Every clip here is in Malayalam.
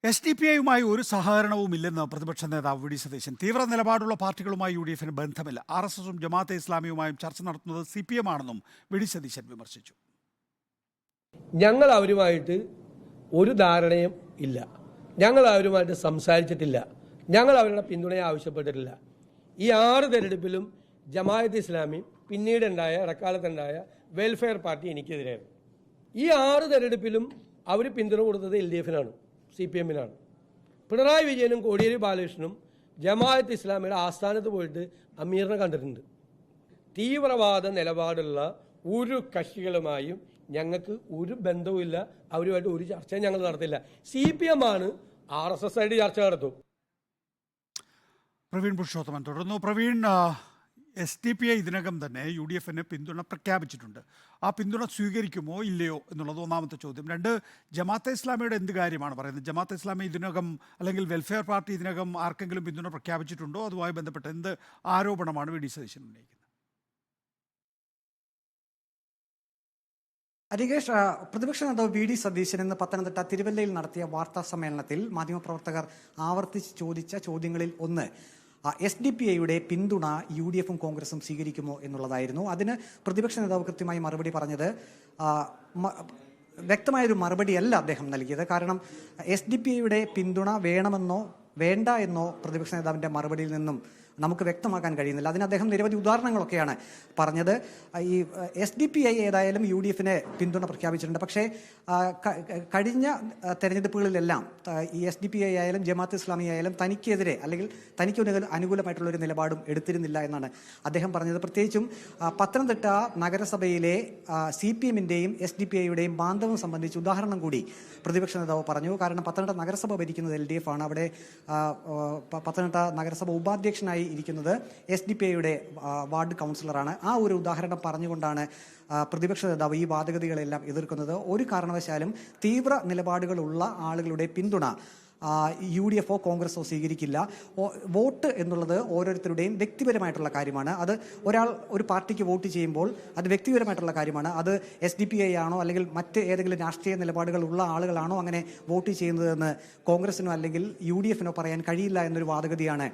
എസ്.ഡി.പി.ഐയുമായി ഒരു സഹകരണവുമില്ലെന്ന് പ്രതിപക്ഷ നേതാവ് വി ഡി സതീശൻ. തീവ്ര നിലപാടുള്ള പാർട്ടികളുമായി യു.ഡി.എഫിന് ബന്ധമില്ല. ആർ.എസ്.എസും ജമാഅത്തെ ഇസ്ലാമിയുമായും ചർച്ച നടത്തുന്നത് CPM ആണെന്നും വി ഡി സതീശൻ വിമർശിച്ചു. ഞങ്ങൾ അവരുമായിട്ട് ഒരു ധാരണയും ഇല്ല. ഞങ്ങൾ അവരുമായിട്ട് സംസാരിച്ചിട്ടില്ല. ഞങ്ങൾ അവരുടെ പിന്തുണയെ ആവശ്യപ്പെട്ടിട്ടില്ല. ഈ 6 തെരഞ്ഞെടുപ്പിലും ജമാഅത്തെ ഇസ്ലാമി പിന്നീടുണ്ടായ ഇടക്കാലത്തുണ്ടായ വെൽഫെയർ പാർട്ടി എനിക്കെതിരായിരുന്നു. ഈ 6 തെരഞ്ഞെടുപ്പിലും അവർ പിന്തുണ കൊടുത്തത് LDF-നാണ്, CPM-നാണ്. പിണറായി വിജയനും കോടിയേരി ബാലകൃഷ്ണനും ജമാഅത്ത് ഇസ്ലാമിയുടെ ആസ്ഥാനത്ത് പോയിട്ട് അമീറിനെ കണ്ടിട്ടുണ്ട്. തീവ്രവാദ നിലപാടുള്ള ഒരു കക്ഷികളുമായും ഞങ്ങൾക്ക് ഒരു ബന്ധവുമില്ല. അവരുമായിട്ട് ഒരു ചർച്ചയും ഞങ്ങൾ നടത്തില്ല. CPM ആണ് RSS ആയിട്ട് ചർച്ച നടത്തും. പ്രവീൺ പുരുഷോത്തമൻ തുടർന്നു. പ്രവീൺ, എസ്.ഡി.പി.ഐ ഇതിനകം തന്നെ യു.ഡി.എഫിന് പിന്തുണ പ്രഖ്യാപിച്ചിട്ടുണ്ട്. ആ പിന്തുണ സ്വീകരിക്കുമോ ഇല്ലയോ എന്നുള്ളത് ഒന്നാമത്തെ ചോദ്യം. 2, ജമാഅത്തെ ഇസ്ലാമിയുടെ എന്ത് കാര്യമാണ് പറയുന്നത്? ജമാഅത്തെ ഇസ്ലാമി ഇതിനകം അല്ലെങ്കിൽ വെൽഫെയർ പാർട്ടി ഇതിനകം ആർക്കെങ്കിലും പിന്തുണ പ്രഖ്യാപിച്ചിട്ടുണ്ടോ? അതുമായി ബന്ധപ്പെട്ട് എന്ത് ആരോപണമാണ് വി ഡി സതീശൻ ഉന്നയിക്കുന്നത്? അരികേഷ്, പ്രതിപക്ഷ നേതാവ് വി ഡി സതീശൻ ഇന്ന് പത്തനംതിട്ട തിരുവല്ലയിൽ നടത്തിയ വാർത്താ സമ്മേളനത്തിൽ മാധ്യമപ്രവർത്തകർ ആവർത്തിച്ച് ചോദിച്ച ചോദ്യങ്ങളിൽ ഒന്ന് എസ്.ഡി.പി.ഐയുടെ പിന്തുണ യു.ഡി.എഫും കോൺഗ്രസും സ്വീകരിക്കുമോ എന്നുള്ളതായിരുന്നു. അതിന് പ്രതിപക്ഷ നേതാവ് കൃത്യമായി മറുപടി പറഞ്ഞത് വ്യക്തമായൊരു മറുപടിയല്ല അദ്ദേഹം നൽകിയത്. കാരണം എസ്.ഡി.പി.ഐയുടെ പിന്തുണ വേണമെന്നോ വേണ്ട എന്നോ പ്രതിപക്ഷ നേതാവിൻ്റെ മറുപടിയിൽ നിന്നും നമുക്ക് വ്യക്തമാക്കാൻ കഴിയുന്നില്ല. അതിന് അദ്ദേഹം നിരവധി ഉദാഹരണങ്ങളൊക്കെയാണ് പറഞ്ഞത്. ഈ എസ്.ഡി.പി.ഐ ഏതായാലും യു.ഡി.എഫിന് പിന്തുണ പ്രഖ്യാപിച്ചിട്ടുണ്ട്. പക്ഷേ കഴിഞ്ഞ തെരഞ്ഞെടുപ്പുകളിലെല്ലാം ഈ എസ്.ഡി.പി.ഐ ആയാലും ജമാഅത്ത് ഇസ്ലാമി ആയാലും തനിക്കെതിരെ അല്ലെങ്കിൽ തനിക്ക് അനുകൂലമായിട്ടുള്ളൊരു നിലപാടും എടുത്തിരുന്നില്ല എന്നാണ് അദ്ദേഹം പറഞ്ഞത്. പ്രത്യേകിച്ചും പത്തനംതിട്ട നഗരസഭയിലെ CPM-ൻ്റെയും എസ്.ഡി.പി.ഐയുടെയും ബാന്ധവം സംബന്ധിച്ച് ഉദാഹരണം കൂടി പ്രതിപക്ഷ നേതാവ് പറഞ്ഞു. കാരണം പത്തനംതിട്ട നഗരസഭ ഭരിക്കുന്നത് LDF ആണ്. അവിടെ പത്തനംതിട്ട നഗരസഭ ഉപാധ്യക്ഷനായി ഇരിക്കുന്നത് എസ്.ഡി.പി.ഐയുടെ വാർഡ് കൗൺസിലറാണ്. ആ ഒരു ഉദാഹരണം പറഞ്ഞുകൊണ്ടാണ് പ്രതിപക്ഷ നേതാവ് ഈ വാദഗതികളെല്ലാം എതിർക്കുന്നത്. ഒരു കാരണവശാലും തീവ്ര നിലപാടുകളുള്ള ആളുകളുടെ പിന്തുണ യു.ഡി.എഫോ കോൺഗ്രസോ സ്വീകരിക്കില്ല. വോട്ട് എന്നുള്ളത് ഓരോരുത്തരുടെയും വ്യക്തിപരമായിട്ടുള്ള കാര്യമാണ്. അത് ഒരാൾ ഒരു പാർട്ടിക്ക് വോട്ട് ചെയ്യുമ്പോൾ അത് വ്യക്തിപരമായിട്ടുള്ള കാര്യമാണ്. അത് എസ്.ഡി.പി.ഐ ആണോ അല്ലെങ്കിൽ മറ്റ് ഏതെങ്കിലും രാഷ്ട്രീയ നിലപാടുകളുള്ള ആളുകളാണോ അങ്ങനെ വോട്ട് ചെയ്യുന്നതെന്ന് കോൺഗ്രസിനോ അല്ലെങ്കിൽ യു.ഡി.എഫിനോ പറയാൻ കഴിയില്ല എന്നൊരു വാദഗതിയാണ്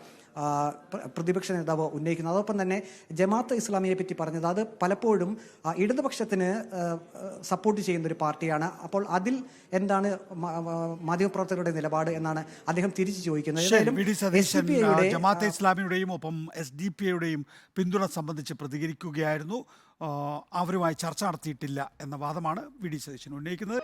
പ്രതിപക്ഷ നേതാവ് ഉന്നയിക്കുന്നത്. അതോടൊപ്പം തന്നെ ജമാഅത്തെ ഇസ്ലാമിയെ പറ്റി പറഞ്ഞത് അത് പലപ്പോഴും ഇടതുപക്ഷത്തിന് സപ്പോർട്ട് ചെയ്യുന്നൊരു പാർട്ടിയാണ്. അപ്പോൾ അതിൽ എന്താണ് മാധ്യമപ്രവർത്തകരുടെ നിലപാട് എന്നാണ് അദ്ദേഹം തിരിച്ചു ചോദിക്കുന്നത്. ജമാഅത്തെ ഇസ്ലാമിയുടെയും ഒപ്പം എസ്.ഡി.പി.ഐയുടെയും പിന്തുണ സംബന്ധിച്ച് പ്രതികരിക്കുകയായിരുന്നു. അവരുമായി ചർച്ച നടത്തിയിട്ടില്ല എന്ന വാദമാണ് വി ഡി സതീശൻ ഉന്നയിക്കുന്നത്.